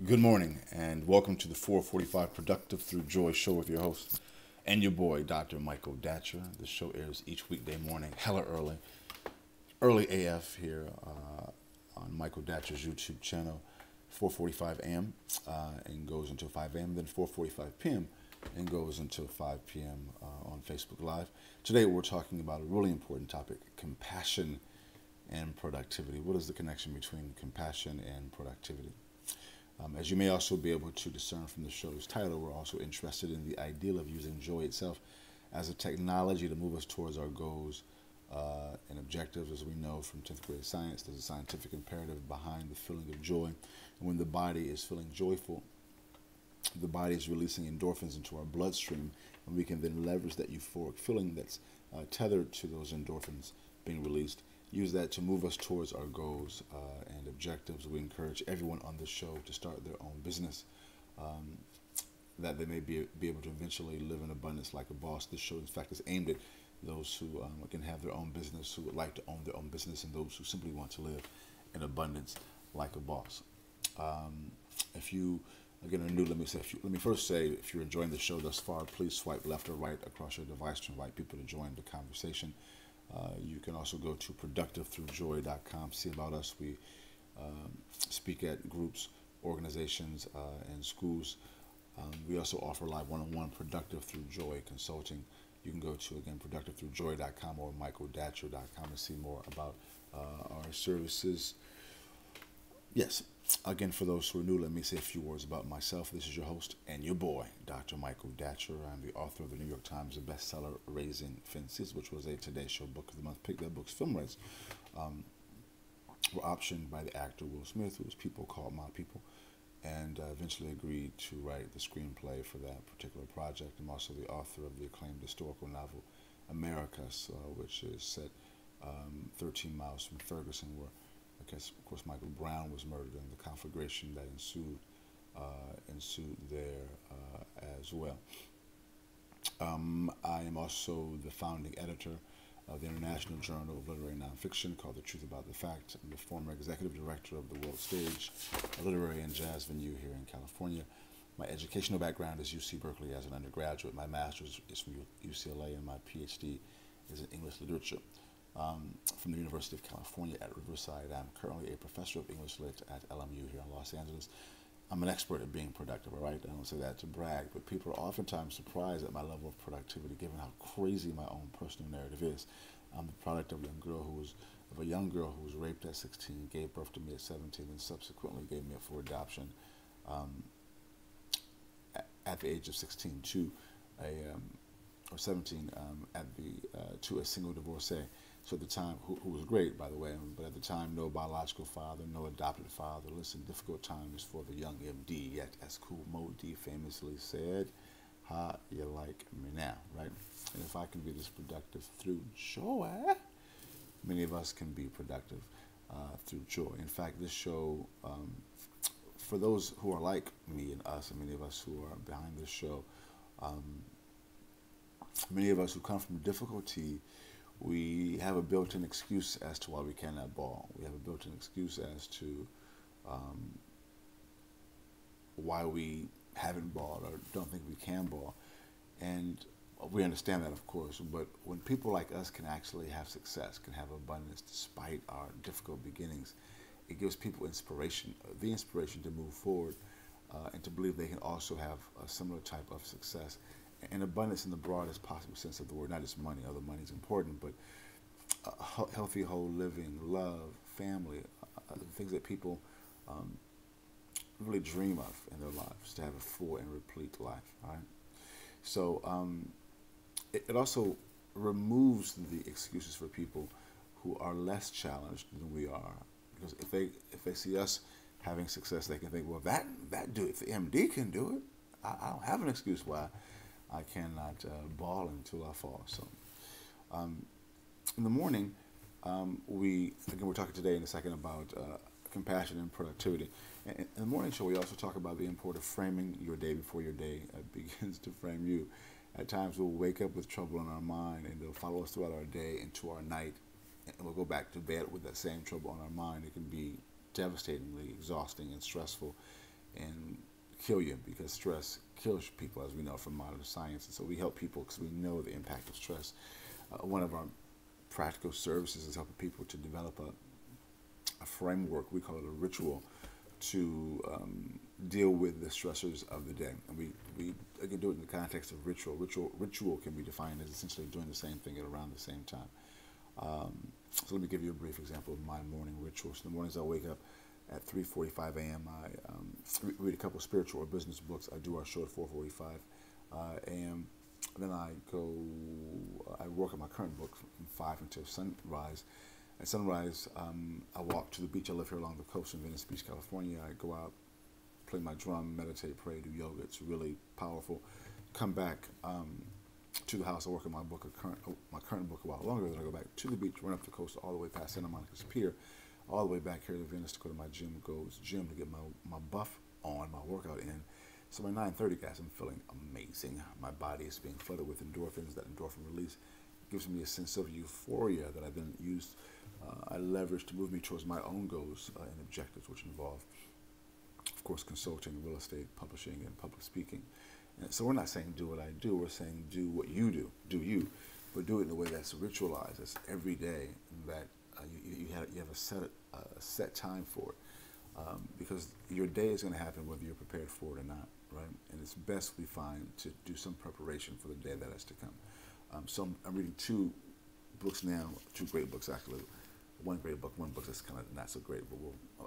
Good morning, and welcome to the 445 Productive Through Joy show with your host and your boy, Dr. Michael Datcher. The show airs each weekday morning, hella early AF here on Michael Datcher's YouTube channel, 4:45 a.m. And goes until 5 a.m., then 4:45 p.m. and goes until 5 p.m. On Facebook Live. Today we're talking about a really important topic, compassion and productivity. What is the connection between compassion and productivity? As you may also be able to discern from the show's title, we're also interested in the ideal of using joy itself as a technology to move us towards our goals and objectives. As we know from 10th grade science, there's a scientific imperative behind the feeling of joy. And when the body is feeling joyful, the body is releasing endorphins into our bloodstream, and we can then leverage that euphoric feeling that's tethered to those endorphins being released, use that to move us towards our goals and objectives. We encourage everyone on the show to start their own business, that they may be able to eventually live in abundance like a boss. This show, in fact, is aimed at those who can have their own business, who would like to own their own business, and those who simply want to live in abundance like a boss. If you again are new, let me first say, if you're enjoying the show thus far, please swipe left or right across your device to invite people to join the conversation. You can also go to productivethroughjoy.com, see about us. We speak at groups, organizations, and schools. We also offer live one-on-one Productive Through Joy consulting. You can go to, again, productivethroughjoy.com or michaeldatcher.com and see more about our services. Yes, again, for those who are new, let me say a few words about myself. This is your host and your boy, Dr. Michael Datcher. I'm the author of the New York Times bestseller, Raising Fences, which was a Today Show Book of the Month pick. That book's film rights were optioned by the actor Will Smith, whose people called my people, and eventually agreed to write the screenplay for that particular project. I'm also the author of the acclaimed historical novel, Americas, which is set 13 miles from Ferguson, where of course, Michael Brown was murdered, and the conflagration that ensued there as well. I am also the founding editor of the International Journal of Literary Nonfiction, called The Truth About the Fact. I'm the former executive director of the World Stage, a literary and jazz venue here in California. My educational background is UC Berkeley as an undergraduate. My master's is from UCLA, and my PhD is in English literature. From the University of California at Riverside. I'm currently a professor of English Lit at LMU here in Los Angeles. I'm an expert at being productive, all right? I don't say that to brag, but people are oftentimes surprised at my level of productivity given how crazy my own personal narrative is. I'm the product of a young girl who was raped at 16, gave birth to me at 17, and subsequently gave me up for adoption at the age of 16 to or 17 to a single divorcee. So at the time, who was great, by the way, but at the time, no biological father, no adopted father. Listen, difficult times for the young MD, yet as Cool Mo D famously said, how you like me now, right? And if I can be this productive through joy, many of us can be productive through joy. In fact, this show, for those who are like me and us, and many of us who are behind this show, many of us who come from difficulty, we have a built-in excuse as to why we cannot ball. We have a built-in excuse as to why we haven't balled or don't think we can ball. And we understand that, of course, but when people like us can actually have success, can have abundance despite our difficult beginnings, it gives people inspiration, the inspiration to move forward and to believe they can also have a similar type of success. And abundance in the broadest possible sense of the word, not just money, although money is important, but healthy, whole living, love, family, the things that people really dream of in their lives, to have a full and replete life, all right? So it also removes the excuses for people who are less challenged than we are, because if they see us having success, they can think, well, that dude, if the MD can do it, I don't have an excuse why I cannot ball until I fall. So, in the morning, we're talking today in a second about compassion and productivity. In the morning show, we also talk about the importance of framing your day before your day begins to frame you. At times, we'll wake up with trouble in our mind, and it'll follow us throughout our day into our night, and we'll go back to bed with that same trouble on our mind. It can be devastatingly exhausting and stressful. and kill you, because stress kills people, as we know from modern science. And so we help people because we know the impact of stress. One of our practical services is helping people to develop a framework, we call it a ritual, to deal with the stressors of the day. And we can do it in the context of ritual. Ritual can be defined as essentially doing the same thing at around the same time. So let me give you a brief example of my morning ritual. So in the mornings I wake up at 3:45 a.m. I read a couple of spiritual or business books. I do our show at 4:45 a.m. Then I work on my current book from 5 until sunrise. At sunrise, I walk to the beach. I live here along the coast in Venice Beach, California. I go out, play my drum, meditate, pray, do yoga. It's really powerful. Come back to the house. I work on my current book a while longer. Then I go back to the beach, run up the coast all the way past Santa Monica's Pier, all the way back here to Venice to go to my gym, to get my buff on, my workout in. So by 9:30, guys, I'm feeling amazing. My body is being flooded with endorphins. That endorphin release gives me a sense of euphoria that I then use, I leverage to move me towards my own goals and objectives, which involve, of course, consulting, real estate, publishing, and public speaking. And so we're not saying do what I do. We're saying do what you do you, but do it in a way that's ritualized, that's every day, that you have a set time for it. Because your day is going to happen whether you're prepared for it or not, right? And it's best we find to do some preparation for the day that is to come. So I'm reading two books now, two great books actually. One great book, one book that's kind of not so great, but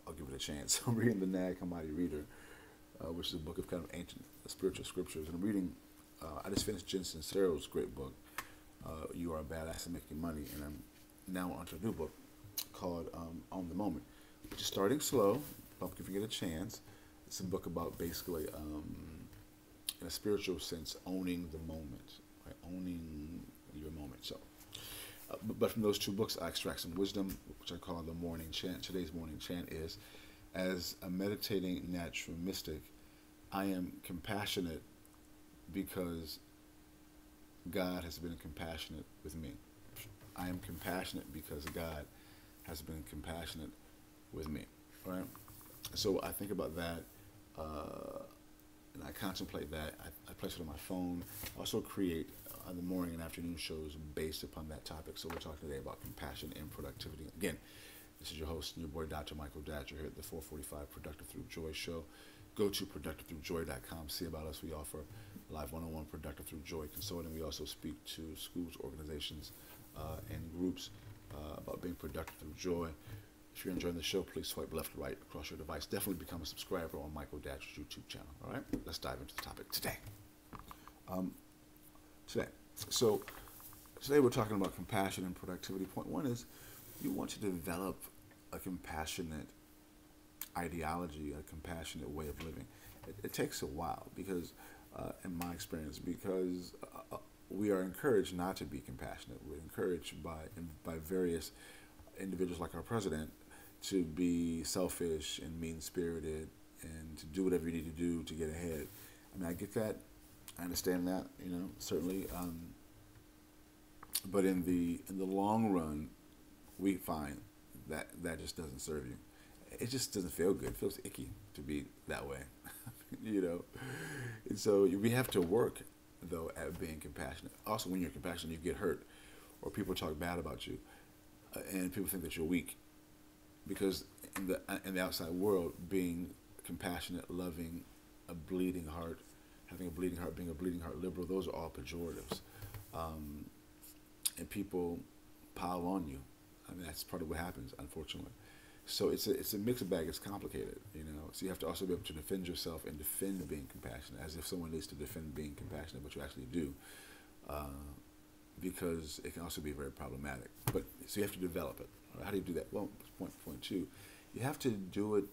I'll give it a chance. I'm reading The Nag Hammadi Reader, which is a book of kind of ancient spiritual scriptures. And I'm reading, I just finished Jen Sincero's great book, You Are a Badass at Making Money, and I'm now onto a new book called On the Moment, which is starting slow, but if you get a chance. It's a book about basically, in a spiritual sense, owning the moment, right? Owning your moment. So, but from those two books, I extract some wisdom, which I call the morning chant. Today's morning chant is, as a meditating natural mystic, I am compassionate because God has been compassionate with me. I am compassionate because God has been compassionate with me, right? So I think about that, and I contemplate that. I place it on my phone. I also create the morning and afternoon shows based upon that topic. So we're talking today about compassion and productivity. Again, this is your host and your boy, Dr. Michael Datcher, here at the 445 Productive Through Joy show. Go to productivethroughjoy.com. See about us. We offer live one-on-one Productive Through Joy consulting. We also speak to schools, organizations, and groups about being productive through joy. If you're enjoying the show, please swipe left or right across your device. Definitely become a subscriber on Michael Datcher's YouTube channel. All right, let's dive into the topic today. So today we're talking about compassion and productivity. Point one is you want to develop a compassionate ideology, a compassionate way of living. It takes a while because, in my experience, because we are encouraged not to be compassionate. We're encouraged by various individuals like our president to be selfish and mean-spirited and to do whatever you need to do to get ahead. I mean, I get that. I understand that, certainly. But in the long run, we find that just doesn't serve you. It just doesn't feel good. It feels icky to be that way, And so we have to work, though, at being compassionate. Also, when you're compassionate, you get hurt, or people talk bad about you, and people think that you're weak, because in the outside world, being compassionate, loving, a bleeding heart, having a bleeding heart, being a bleeding heart liberal, those are all pejoratives, and people pile on you. I mean, that's part of what happens, unfortunately. So it's a mixed bag. It's complicated, So you have to also be able to defend yourself and defend being compassionate, as if someone needs to defend being compassionate, but you actually do, because it can also be very problematic. But so you have to develop it. Right? How do you do that? Well, point two, you have to do it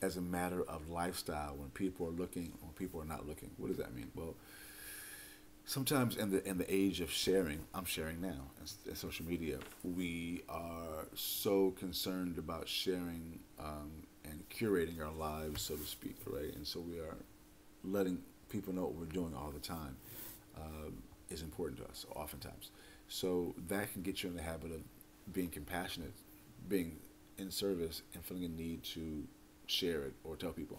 as a matter of lifestyle. When people are looking, when people are not looking. What does that mean? Well, sometimes in the age of sharing, I'm sharing now, in social media, we are so concerned about sharing and curating our lives, so to speak, right? And so we are letting people know what we're doing all the time is important to us, oftentimes. So that can get you in the habit of being compassionate, being in service, and feeling a need to share it or tell people.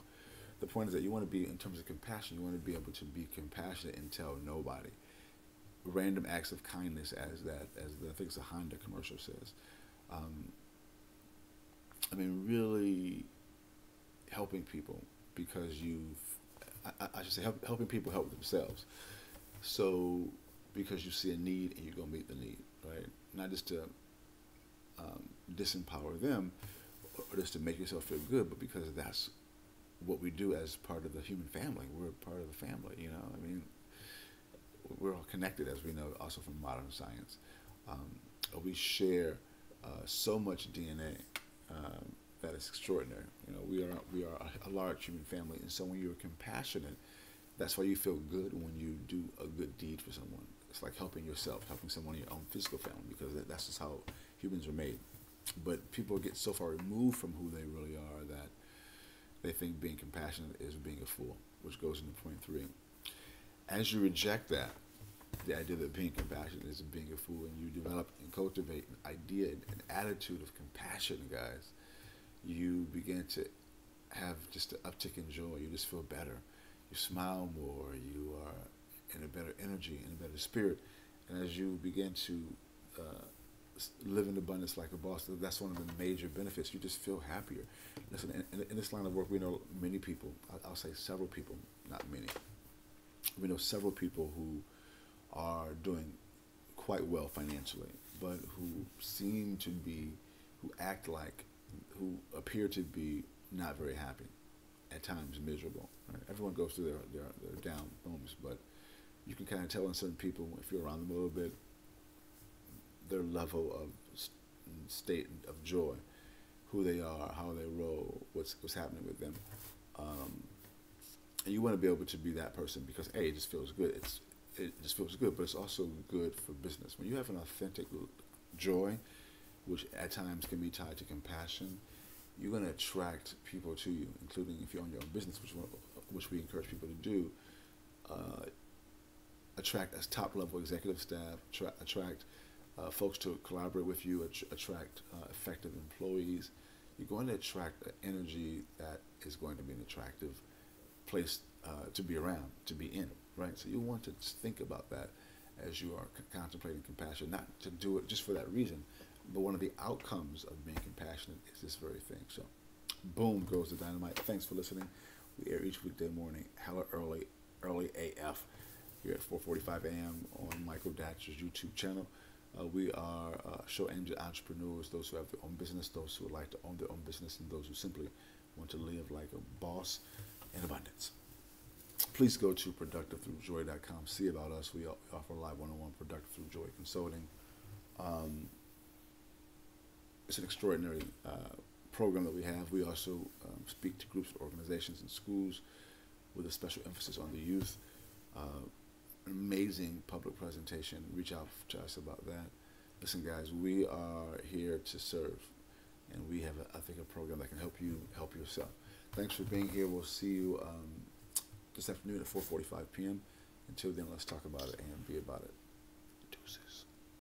The point is that you want to be, in terms of compassion, you want to be able to be compassionate and tell nobody. Random acts of kindness, I think it's a Honda commercial says. I mean, really helping people because I should say helping people help themselves. So because you see a need and you go meet the need, right? Not just to disempower them or just to make yourself feel good, but because that's what we do as part of the human family. We're part of the family, you know. I mean, we're all connected, as we know, also from modern science. We share so much DNA that is extraordinary. You know, we are a large human family, and so when you're compassionate, that's why you feel good when you do a good deed for someone. It's like helping yourself, helping someone in your own physical family, because that's just how humans are made. But people get so far removed from who they really are that they think being compassionate is being a fool, which goes into point 3. As you reject that, the idea that being compassionate is being a fool, and you develop and cultivate an idea, an attitude of compassion, guys, you begin to have just an uptick in joy. You just feel better. You smile more. You are in a better energy, in a better spirit. And as you begin to live in abundance like a boss, that's one of the major benefits. You just feel happier. Listen, in this line of work, we know many people, I'll say several people, not many. We know several people who are doing quite well financially, but who seem to be, who act like, who appear to be not very happy, at times miserable. Right? Everyone goes through their down moments, but you can kind of tell in certain people, if you're around them a little bit, their level of state of joy, who they are, how they roll, what's happening with them. And you want to be able to be that person because A, it just feels good. It just feels good, but it's also good for business. When you have an authentic joy, which at times can be tied to compassion, you're going to attract people to you, including if you own your own business, which we encourage people to do. Attract as top-level executive staff, attract folks to collaborate with you, attract effective employees. You're going to attract an energy that is going to be an attractive place to be around, to be in, right? So you want to think about that as you are contemplating compassion, not to do it just for that reason, but one of the outcomes of being compassionate is this very thing. So, boom goes the dynamite. Thanks for listening. We air each weekday morning, hella early AF, here at 4:45 a.m. on Michael Datcher's YouTube channel. We are show engine entrepreneurs, those who have their own business, those who would like to own their own business, and those who simply want to live like a boss in abundance. Please go to productivethroughjoy.com. See about us. We offer live one-on-one Productive Through Joy consulting. It's an extraordinary program that we have. We also speak to groups, organizations, and schools with a special emphasis on the youth. An amazing public presentation. Reach out to us about that. Listen, guys, we are here to serve, and we have, I think, a program that can help you help yourself. Thanks for being here. We'll see you this afternoon at 4:45 p.m. Until then, let's talk about it and be about it. Deuces.